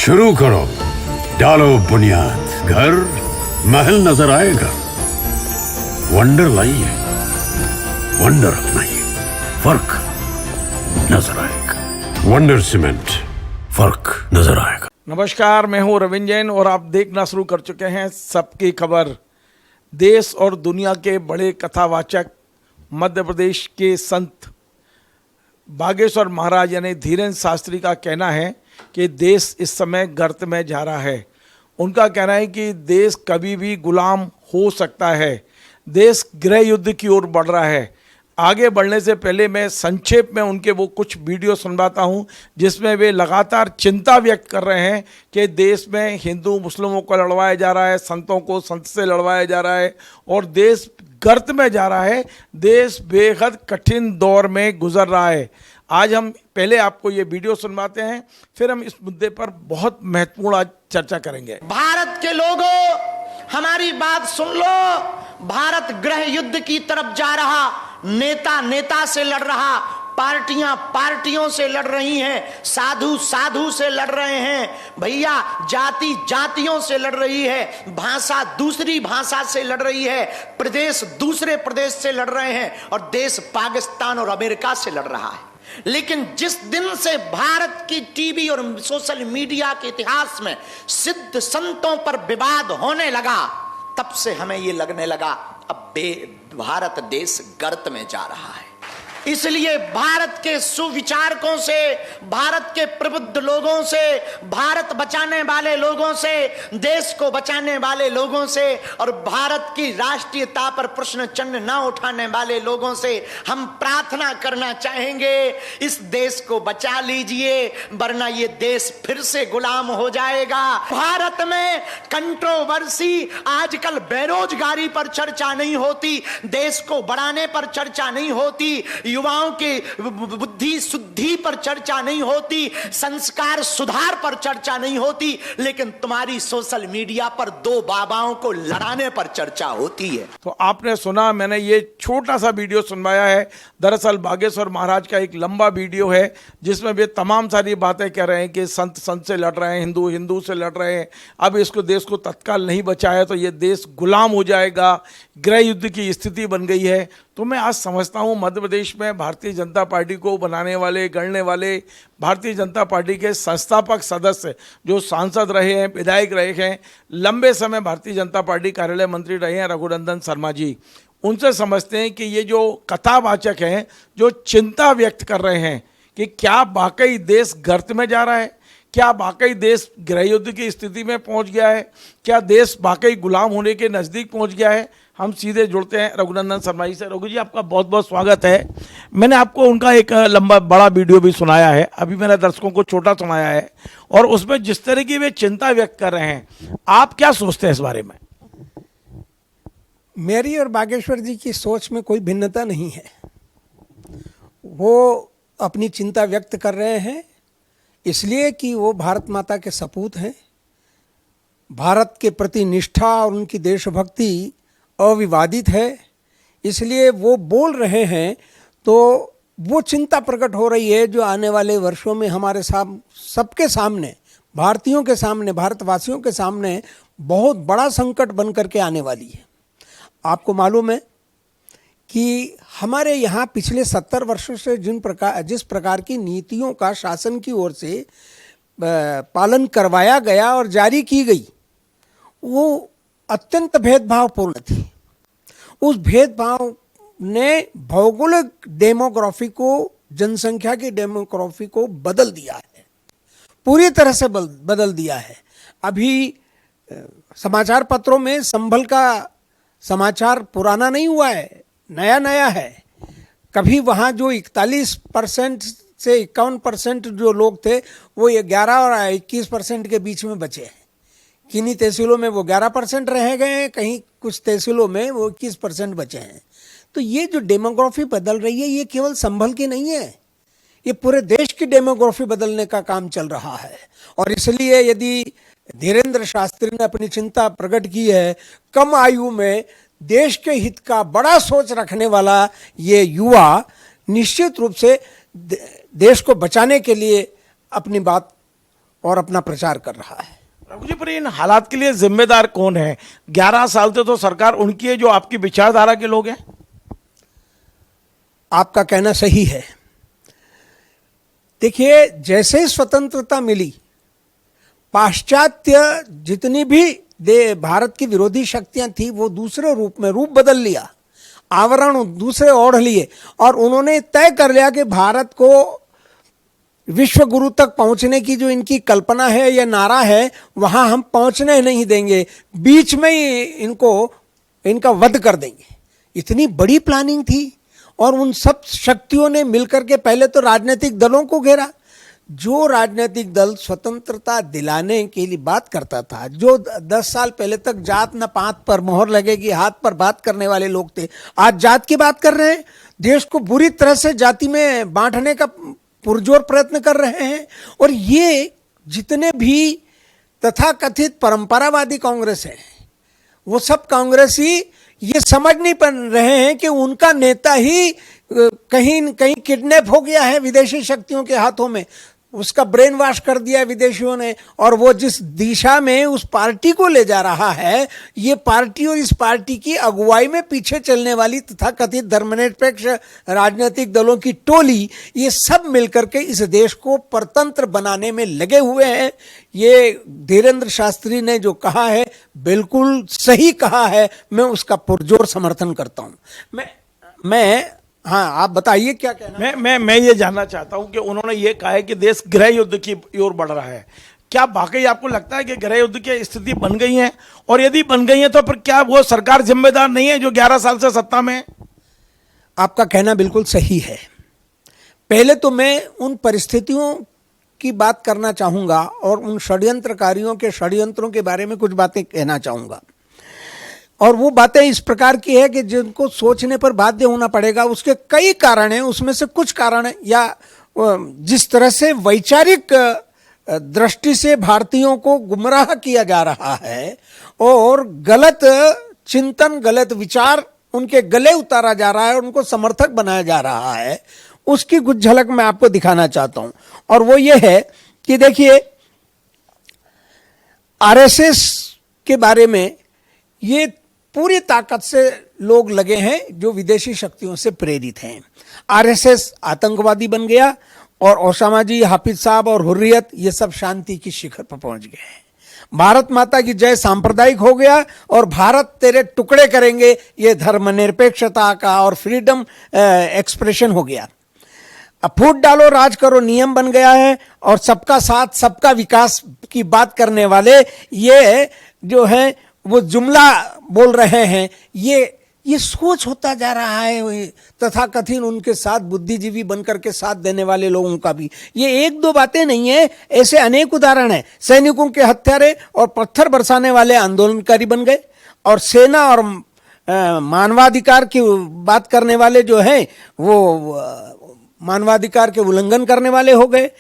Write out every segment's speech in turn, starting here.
शुरू करो, डालो बुनियाद, घर महल नजर आएगा। वंडर लाइए, वंडर अपनाइए, फर्क नजर आएगा। वंडर सीमेंट, फर्क नजर आएगा। नमस्कार, मैं हूं रविंद्र जैन और आप देखना शुरू कर चुके हैं सबकी खबर। देश और दुनिया के बड़े कथावाचक मध्य प्रदेश के संत बागेश्वर महाराज यानी धीरेन्द्र शास्त्री का कहना है कि देश इस समय गर्त में जा रहा है। उनका कहना है कि देश कभी भी गुलाम हो सकता है। देश गृह युद्ध की ओर बढ़ रहा है। आगे बढ़ने से पहले मैं संक्षेप में उनके वो कुछ वीडियो सुनवाता हूं जिसमें वे लगातार चिंता व्यक्त कर रहे हैं कि देश में हिंदू मुस्लिमों को लड़वाया जा रहा है, संतों को संत से लड़वाया जा रहा है और देश गर्त में जा रहा है। देश बेहद कठिन दौर में गुजर रहा है। आज हम पहले आपको ये वीडियो सुनवाते हैं, फिर हम इस मुद्दे पर बहुत महत्वपूर्ण आज चर्चा करेंगे। भारत के लोगों, हमारी बात सुन लो। भारत गृह युद्ध की तरफ जा रहा, नेता नेता से लड़ रहा, पार्टियां पार्टियों से लड़ रही हैं, साधु साधु से लड़ रहे हैं, भैया जाति जातियों से लड़ रही है, भाषा दूसरी भाषा से लड़ रही है, प्रदेश दूसरे प्रदेश से लड़ रहे हैं और देश पाकिस्तान और अमेरिका से लड़ रहा है। लेकिन जिस दिन से भारत की टीवी और सोशल मीडिया के इतिहास में सिद्ध संतों पर विवाद होने लगा, तब से हमें यह लगने लगा अब भारत देश गर्त में जा रहा है। इसलिए भारत के सुविचारकों से, भारत के प्रबुद्ध लोगों से, भारत बचाने वाले लोगों से, देश को बचाने वाले लोगों से और भारत की राष्ट्रीयता पर प्रश्न चिन्ह न उठाने वाले लोगों से हम प्रार्थना करना चाहेंगे, इस देश को बचा लीजिए वरना ये देश फिर से गुलाम हो जाएगा। भारत में कंट्रोवर्सी, आजकल बेरोजगारी पर चर्चा नहीं होती, देश को बढ़ाने पर चर्चा नहीं होती, युवाओं के बुद्धि शुद्धि पर चर्चा नहीं होती, संस्कार सुधार पर चर्चा नहीं होती, लेकिन तुम्हारी सोशल मीडिया पर दो बाबाओं को लड़ाने पर चर्चा होती है। तो आपने सुना, मैंने ये छोटा सा वीडियो सुनवाया है। दरअसल बागेश्वर महाराज का एक लंबा वीडियो है जिसमें वे तमाम सारी बातें कह रहे हैं कि संत संत से लड़ रहे हैं, हिंदू हिंदू से लड़ रहे हैं, अब इसको देश को तत्काल नहीं बचाया तो ये देश गुलाम हो जाएगा, गृह युद्ध की स्थिति बन गई है। तो मैं आज समझता हूँ मध्य प्रदेश में भारतीय जनता पार्टी को बनाने वाले, गढ़ने वाले, भारतीय जनता पार्टी के संस्थापक सदस्य जो सांसद रहे हैं, विधायक रहे हैं, लंबे समय भारतीय जनता पार्टी कार्यालय मंत्री रहे हैं रघुनंदन शर्मा जी, उनसे समझते हैं कि ये जो कथावाचक हैं जो चिंता व्यक्त कर रहे हैं कि क्या वाकई देश गर्त में जा रहा है, क्या वाकई देश गृह युद्ध की स्थिति में पहुंच गया है, क्या देश वाकई गुलाम होने के नज़दीक पहुंच गया है। हम सीधे जुड़ते हैं रघुनंदन शर्मा जी से। रघु जी, आपका बहुत बहुत स्वागत है। मैंने आपको उनका एक लंबा बड़ा वीडियो भी सुनाया है, अभी मैंने दर्शकों को छोटा सुनाया है, और उसमें जिस तरह की वे चिंता व्यक्त कर रहे हैं, आप क्या सोचते हैं इस बारे में? मेरी और बागेश्वर जी की सोच में कोई भिन्नता नहीं है। वो अपनी चिंता व्यक्त कर रहे हैं इसलिए कि वो भारत माता के सपूत हैं, भारत के प्रति निष्ठा और उनकी देशभक्ति अविवादित है, इसलिए वो बोल रहे हैं। तो वो चिंता प्रकट हो रही है जो आने वाले वर्षों में हमारे सबके सामने, भारतीयों के सामने, भारतवासियों के सामने बहुत बड़ा संकट बन करके आने वाली है। आपको मालूम है कि हमारे यहाँ पिछले 70 वर्षों से जिस प्रकार की नीतियों का शासन की ओर से पालन करवाया गया और जारी की गई, वो अत्यंत भेदभावपूर्ण थी। उस भेदभाव ने भौगोलिक डेमोग्राफी को, जनसंख्या की डेमोग्राफी को बदल दिया है, पूरी तरह से बदल दिया है। अभी समाचार पत्रों में संभल का समाचार पुराना नहीं हुआ है, नया नया है। कभी वहाँ जो 41% से 51% जो लोग थे वो 11 और 21% के बीच में बचे हैं। किन्हीं तहसीलों में वो 11% रह गए हैं, कहीं कुछ तहसीलों में वो 21% बचे हैं। तो ये जो डेमोग्राफी बदल रही है ये केवल संभल की नहीं है, ये पूरे देश की डेमोग्राफी बदलने का काम चल रहा है। और इसलिए यदि धीरेन्द्र शास्त्री ने अपनी चिंता प्रकट की है, कम आयु में देश के हित का बड़ा सोच रखने वाला ये युवा निश्चित रूप से देश को बचाने के लिए अपनी बात और अपना प्रचार कर रहा है। रघु जी, पर इन हालात के लिए जिम्मेदार कौन है? 11 साल से तो सरकार उनकी है जो आपकी विचारधारा के लोग हैं। आपका कहना सही है। देखिए, जैसे ही स्वतंत्रता मिली, पाश्चात्य जितनी भी भारत की विरोधी शक्तियां थी वो दूसरे रूप में रूप बदल लिया, आवरण दूसरे ओढ़ लिए और उन्होंने तय कर लिया कि भारत को विश्व गुरु तक पहुंचने की जो इनकी कल्पना है या नारा है वहां हम पहुंचने नहीं देंगे, बीच में ही इनका वध कर देंगे। इतनी बड़ी प्लानिंग थी और उन सब शक्तियों ने मिलकर के पहले तो राजनीतिक दलों को घेरा। जो राजनीतिक दल स्वतंत्रता दिलाने के लिए बात करता था, जो 10 साल पहले तक जात न पात पर मोहर लगेगी हाथ पर बात करने वाले लोग थे, आज जात की बात कर रहे हैं, देश को बुरी तरह से जाति में बांटने का पुरजोर प्रयत्न कर रहे हैं। और ये जितने भी तथाकथित परंपरावादी कांग्रेस है, वो सब कांग्रेसी ये समझ नहीं पा रहे हैं कि उनका नेता ही कहीं न कहीं किडनैप हो गया है विदेशी शक्तियों के हाथों में, उसका ब्रेन वॉश कर दिया विदेशियों ने, और वो जिस दिशा में उस पार्टी को ले जा रहा है, ये पार्टी और इस पार्टी की अगुवाई में पीछे चलने वाली तथाकथित धर्मनिरपेक्ष राजनीतिक दलों की टोली, ये सब मिलकर के इस देश को परतंत्र बनाने में लगे हुए हैं। ये धीरेन्द्र शास्त्री ने जो कहा है बिल्कुल सही कहा है, मैं उसका पुरजोर समर्थन करता हूं। मैं हाँ, आप बताइए क्या कहना। मैं ये जानना चाहता हूं कि उन्होंने ये कहा है कि देश गृह युद्ध की ओर बढ़ रहा है। क्या वाकई आपको लगता है कि गृह युद्ध की स्थिति बन गई है? और यदि बन गई है तो फिर क्या वो सरकार जिम्मेदार नहीं है जो 11 साल से सत्ता में है? आपका कहना बिल्कुल सही है। पहले तो मैं उन परिस्थितियों की बात करना चाहूंगा और उन षड्यंत्रकारियों के षड्यंत्रों के बारे में कुछ बातें कहना चाहूंगा। और वो बातें इस प्रकार की है कि जिनको सोचने पर बाध्य होना पड़ेगा। उसके कई कारण हैं, उसमें से कुछ कारण या जिस तरह से वैचारिक दृष्टि से भारतीयों को गुमराह किया जा रहा है और गलत चिंतन, गलत विचार उनके गले उतारा जा रहा है, उनको समर्थक बनाया जा रहा है, उसकी कुछ झलक मैं आपको दिखाना चाहता हूं। और वो ये है कि देखिए, आरएसएस के बारे में ये पूरी ताकत से लोग लगे हैं जो विदेशी शक्तियों से प्रेरित हैं। आरएसएस आतंकवादी बन गया और ओसामा जी, हाफिज साहब और हुर्रियत ये सब शांति की शिखर पर पहुंच गए हैं। भारत माता की जय सांप्रदायिक हो गया और भारत तेरे टुकड़े करेंगे ये धर्मनिरपेक्षता का और फ्रीडम एक्सप्रेशन हो गया। अब फूट डालो राज करो नियम बन गया है और सबका साथ सबका विकास की बात करने वाले ये जो है वो जुमला बोल रहे हैं। ये सोच होता जा रहा है तथाकथित उनके साथ बुद्धिजीवी बनकर के साथ देने वाले लोगों का भी। ये एक दो बातें नहीं है, ऐसे अनेक उदाहरण हैं। सैनिकों के हत्यारे और पत्थर बरसाने वाले आंदोलनकारी बन गए और सेना और मानवाधिकार की बात करने वाले जो हैं वो मानवाधिकार के उल्लंघन करने वाले हो गए।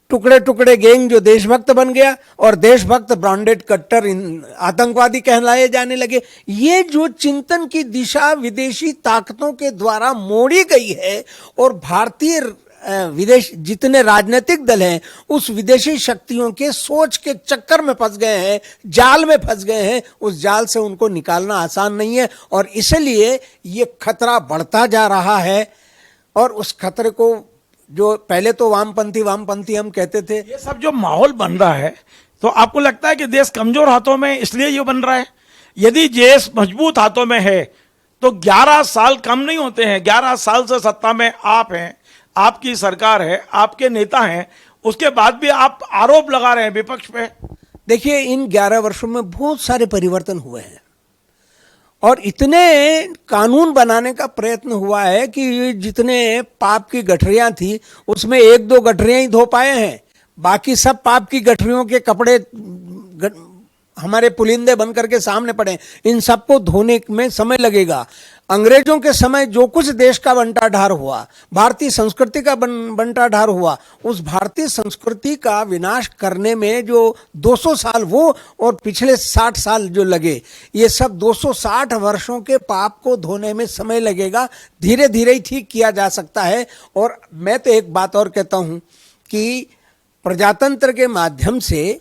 टुकड़े टुकड़े गैंग जो देशभक्त बन गया और देशभक्त ब्रांडेड कट्टर आतंकवादी कहलाए जाने लगे। ये जो चिंतन की दिशा विदेशी ताकतों के द्वारा मोड़ी गई है और भारतीय विदेश जितने राजनीतिक दल हैं उस विदेशी शक्तियों के सोच के चक्कर में फंस गए हैं, जाल में फंस गए हैं। उस जाल से उनको निकालना आसान नहीं है और इसलिए ये खतरा बढ़ता जा रहा है। और उस खतरे को जो पहले तो वामपंथी हम कहते थे, ये सब जो माहौल बन रहा है, तो आपको लगता है कि देश कमजोर हाथों में इसलिए ये बन रहा है? यदि देश मजबूत हाथों में है तो 11 साल कम नहीं होते हैं। 11 साल से सत्ता में आप हैं, आपकी सरकार है, आपके नेता हैं, उसके बाद भी आप आरोप लगा रहे हैं विपक्ष पे। देखिए, इन 11 वर्षों में बहुत सारे परिवर्तन हुए हैं और इतने कानून बनाने का प्रयत्न हुआ है कि जितने पाप की गठरियां थी उसमें एक दो गठरियां ही धो पाए हैं। बाकी सब पाप की गठरियों के कपड़े हमारे पुलिंदे बन करके सामने पड़े। इन सबको धोने में समय लगेगा। अंग्रेजों के समय जो कुछ देश का बंटाढार हुआ, भारतीय संस्कृति का बंटाढार हुआ, उस भारतीय संस्कृति का विनाश करने में जो 200 साल वो और पिछले 60 साल जो लगे, ये सब 260 वर्षों के पाप को धोने में समय लगेगा। धीरे धीरे ही ठीक किया जा सकता है। और मैं तो एक बात और कहता हूं कि प्रजातंत्र के माध्यम से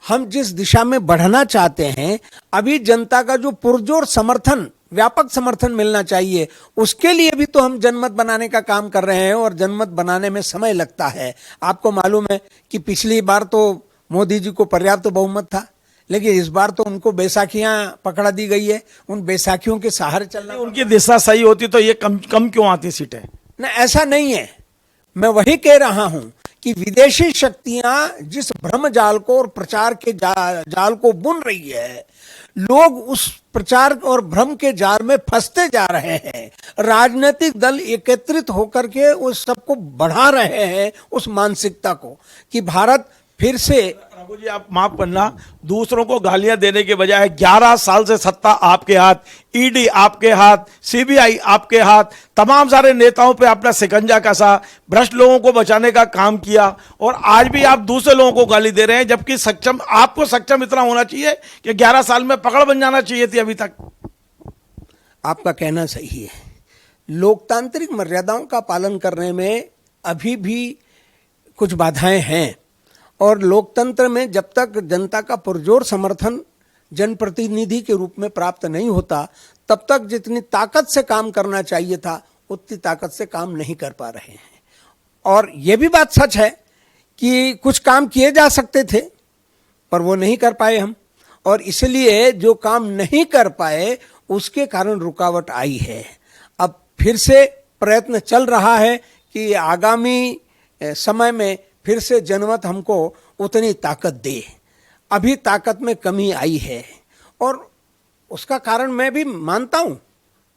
हम जिस दिशा में बढ़ना चाहते हैं, अभी जनता का जो पुरजोर समर्थन, व्यापक समर्थन मिलना चाहिए, उसके लिए भी तो हम जनमत बनाने का काम कर रहे हैं और जनमत बनाने में समय लगता है। आपको मालूम है कि पिछली बार तो मोदी जी को पर्याप्त बहुमत था, लेकिन इस बार तो उनको बैसाखियां पकड़ा दी गई है, उन बैसाखियों के सहारे चलना। उनकी दिशा सही होती तो ये कम क्यों आती सीटें? न, ऐसा नहीं है। मैं वही कह रहा हूं कि विदेशी शक्तियां जिस भ्रम जाल को और प्रचार के जाल को बुन रही है, लोग उस प्रचार और भ्रम के जाल में फंसते जा रहे हैं। राजनीतिक दल एकत्रित होकर के उस सबको बढ़ा रहे हैं, उस मानसिकता को कि भारत फिर से। रघु जी, आप माफ करना, दूसरों को गालियां देने के बजाय 11 साल से सत्ता आपके हाथ, ईडी आपके हाथ, सीबीआई आपके हाथ, तमाम सारे नेताओं पे आपने शिकंजा कसा, भ्रष्ट लोगों को बचाने का काम किया, और आज भी आप दूसरे लोगों को गाली दे रहे हैं, जबकि आपको सक्षम इतना होना चाहिए कि 11 साल में पकड़ बन जाना चाहिए थी अभी तक। आपका कहना सही है। लोकतांत्रिक मर्यादाओं का पालन करने में अभी भी कुछ बाधाएं हैं, और लोकतंत्र में जब तक जनता का पुरजोर समर्थन जनप्रतिनिधि के रूप में प्राप्त नहीं होता, तब तक जितनी ताकत से काम करना चाहिए था उतनी ताकत से काम नहीं कर पा रहे हैं। और यह भी बात सच है कि कुछ काम किए जा सकते थे पर वो नहीं कर पाए हम, और इसलिए जो काम नहीं कर पाए उसके कारण रुकावट आई है। अब फिर से प्रयत्न चल रहा है कि आगामी समय में फिर से जनमत हमको उतनी ताकत दे। अभी ताकत में कमी आई है, और उसका कारण मैं भी मानता हूँ।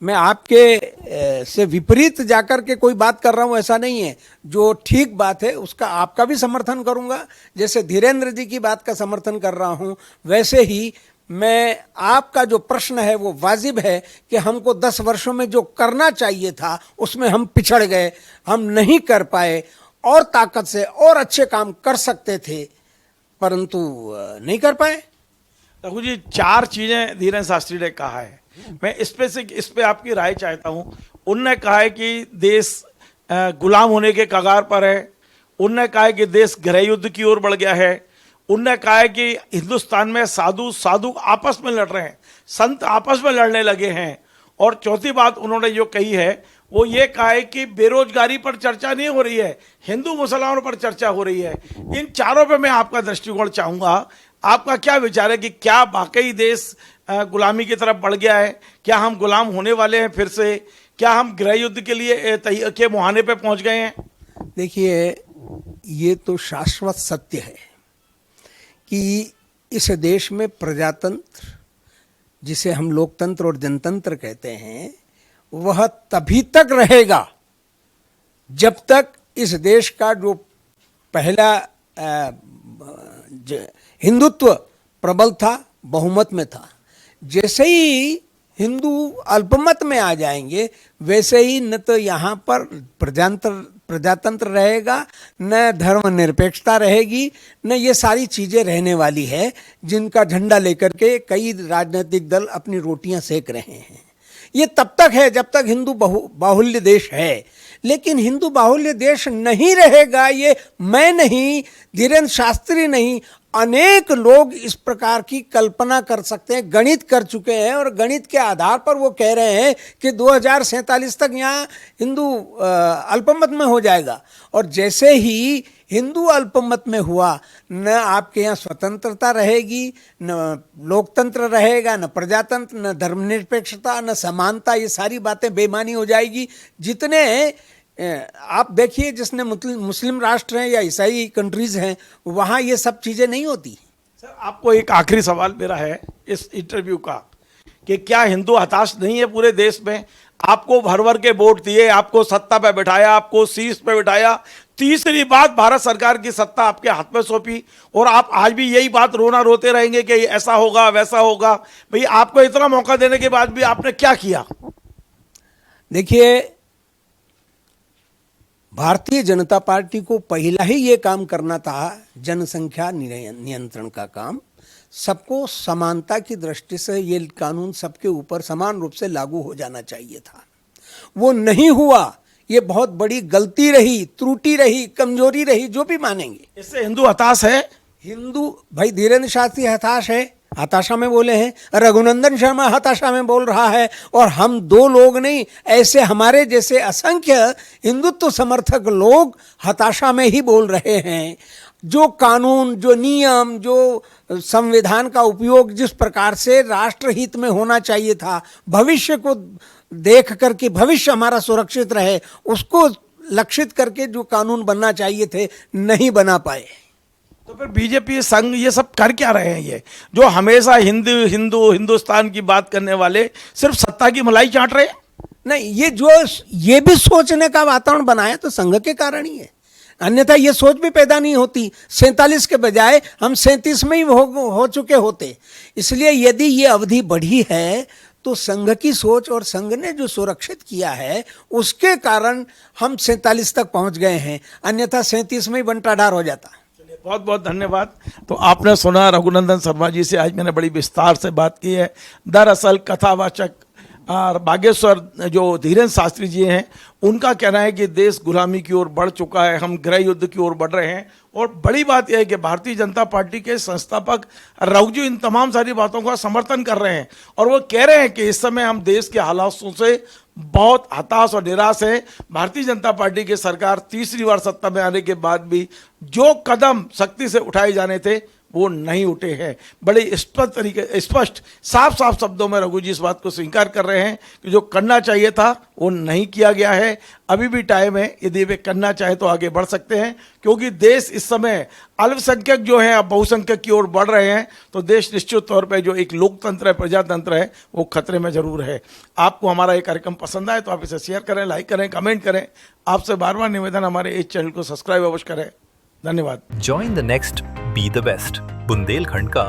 मैं आपके से विपरीत जाकर के कोई बात कर रहा हूँ, ऐसा नहीं है। जो ठीक बात है उसका आपका भी समर्थन करूँगा, जैसे धीरेन्द्र जी की बात का समर्थन कर रहा हूँ, वैसे ही मैं आपका जो प्रश्न है वो वाजिब है कि हमको 10 वर्षों में जो करना चाहिए था उसमें हम पिछड़ गए, हम नहीं कर पाए, और ताकत से और अच्छे काम कर सकते थे परंतु नहीं कर पाए। रघु जी, 4 चीजें धीरेन्द्र शास्त्री ने कहा है, मैं इस पे आपकी राय चाहता हूं। उनने कहा है कि देश गुलाम होने के कगार पर है, उनने कहा है कि देश गृह युद्ध की ओर बढ़ गया है, उनने कहा है कि हिंदुस्तान में साधु आपस में लड़ रहे हैं, संत आपस में लड़ने लगे हैं, और चौथी बात उन्होंने जो कही है वो ये कहा है कि बेरोजगारी पर चर्चा नहीं हो रही है, हिंदू मुसलमानों पर चर्चा हो रही है। इन चारों पे मैं आपका दृष्टिकोण चाहूंगा। आपका क्या विचार है कि क्या वाकई देश गुलामी की तरफ बढ़ गया है? क्या हम गुलाम होने वाले हैं फिर से? क्या हम गृह युद्ध के लिए के मुहाने पे पहुंच गए हैं? देखिए, ये तो शाश्वत सत्य है कि इस देश में प्रजातंत्र, जिसे हम लोकतंत्र और जनतंत्र कहते हैं, वह तभी तक रहेगा जब तक इस देश का जो पहला हिंदुत्व प्रबल था, बहुमत में था। जैसे ही हिंदू अल्पमत में आ जाएंगे, वैसे ही न तो यहाँ पर प्रजातंत्र रहेगा, न धर्मनिरपेक्षता रहेगी, न ये सारी चीज़ें रहने वाली है जिनका झंडा लेकर के कई राजनीतिक दल अपनी रोटियां सेक रहे हैं। ये तब तक है जब तक हिंदू बाहुल्य देश है, लेकिन हिंदू बाहुल्य देश नहीं रहेगा, ये मैं नहीं, धीरेन्द्र शास्त्री नहीं, अनेक लोग इस प्रकार की कल्पना कर सकते हैं, गणित कर चुके हैं, और गणित के आधार पर वो कह रहे हैं कि 2047 तक यहाँ हिंदू अल्पमत में हो जाएगा। और जैसे ही हिंदू अल्पमत में हुआ, न आपके यहाँ स्वतंत्रता रहेगी, न लोकतंत्र रहेगा, न प्रजातंत्र, न धर्मनिरपेक्षता, न समानता, ये सारी बातें बेमानी हो जाएगी। जितने आप देखिए, जिसने मुस्लिम राष्ट्र हैं या ईसाई कंट्रीज हैं, वहाँ ये सब चीज़ें नहीं होती। सर, आपको एक आखिरी सवाल मेरा है इस इंटरव्यू का, कि क्या हिंदू हताश नहीं है पूरे देश में? आपको भर भर के वोट दिए, आपको सत्ता पे बिठाया, आपको शीर्ष पे बिठाया, तीसरी बात भारत सरकार की सत्ता आपके हाथ में सौंपी, और आप आज भी यही बात रोते रहेंगे कि ऐसा होगा वैसा होगा। भाई, आपको इतना मौका देने के बाद भी आपने क्या किया? देखिए, भारतीय जनता पार्टी को पहला ही ये काम करना था, जनसंख्या नियंत्रण का काम। सबको समानता की दृष्टि से ये कानून सबके ऊपर समान रूप से लागू हो जाना चाहिए था। वो नहीं हुआ, ये बहुत बड़ी गलती रही, त्रुटि रही, कमजोरी रही, जो भी मानेंगे। इससे हिंदू हताश है। हिंदू भाई धीरेन्द्र शास्त्री हताश है, हताशा में बोले हैं, रघुनंदन शर्मा हताशा में बोल रहा है, और हम दो लोग नहीं, ऐसे हमारे जैसे असंख्य हिंदुत्व समर्थक लोग हताशा में ही बोल रहे हैं। जो कानून, जो नियम, जो संविधान का उपयोग जिस प्रकार से राष्ट्र हित में होना चाहिए था, भविष्य को देख करके भविष्य हमारा सुरक्षित रहे, उसको लक्षित करके जो कानून बनना चाहिए थे, नहीं बना पाए। तो फिर बीजेपी संघ ये सब कर क्या रहे हैं? ये जो हमेशा हिंदुस्तान की बात करने वाले सिर्फ सत्ता की मलाई चाट रहे हैं? नहीं, ये भी सोचने का वातावरण बनाया तो संघ के कारण ही है, अन्यथा ये सोच भी पैदा नहीं होती। 47 के बजाय हम 37 में ही हो चुके होते। इसलिए यदि ये अवधि बढ़ी है तो संघ की सोच और संघ ने जो सुरक्षित किया है उसके कारण हम 47 तक पहुंच गए हैं, अन्यथा 37 में ही बंटाढार हो जाता। बहुत बहुत धन्यवाद। तो आपने सुना रघुनंदन शर्मा जी से आज मैंने बड़ी विस्तार से बात की है। दरअसल कथावाचक बागेश्वर जो धीरेन्द्र शास्त्री जी हैं, उनका कहना है कि देश गुलामी की ओर बढ़ चुका है, हम गृह युद्ध की ओर बढ़ रहे हैं। और बड़ी बात यह है कि भारतीय जनता पार्टी के संस्थापक रघुजी इन तमाम सारी बातों का समर्थन कर रहे हैं, और वो कह रहे हैं कि इस समय हम देश के हालातों से बहुत हताश और निराश है। भारतीय जनता पार्टी की सरकार तीसरी बार सत्ता में आने के बाद भी जो कदम सख्ती से उठाए जाने थे वो नहीं उठे हैं। बड़े स्पष्ट साफ शब्दों में रघु जी इस बात को स्वीकार कर रहे हैं कि जो करना चाहिए था वो नहीं किया गया है। अभी भी टाइम है, यदि वे करना चाहे तो आगे बढ़ सकते हैं, क्योंकि देश इस समय अल्पसंख्यक जो हैं अब बहुसंख्यक की ओर बढ़ रहे हैं, तो देश निश्चित तौर पर जो एक लोकतंत्र है, प्रजातंत्र है, वो खतरे में जरूर है। आपको हमारा ये कार्यक्रम पसंद आए तो आप इसे शेयर करें, लाइक करें, कमेंट करें। आपसे बार बार निवेदन, हमारे इस चैनल को सब्सक्राइब अवश्य करें। धन्यवाद। Join the next be the best, Bundelkhand का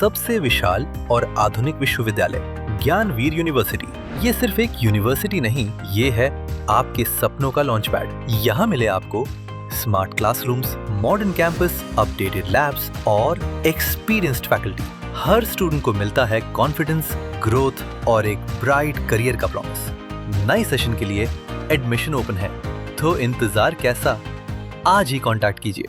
सबसे विशाल और आधुनिक विश्वविद्यालय ज्ञानवीर यूनिवर्सिटी। ये सिर्फ एक यूनिवर्सिटी नहीं, ये है आपके सपनों का लॉन्च पैड। यहाँ मिले आपको smart classrooms, modern campus, updated labs और एक्सपीरियंस्ड फैकल्टी। हर स्टूडेंट को मिलता है कॉन्फिडेंस, ग्रोथ और एक ब्राइट करियर का प्रॉमिस। नए सेशन के लिए एडमिशन ओपन है, तो इंतजार कैसा? आज ही कांटेक्ट कीजिए।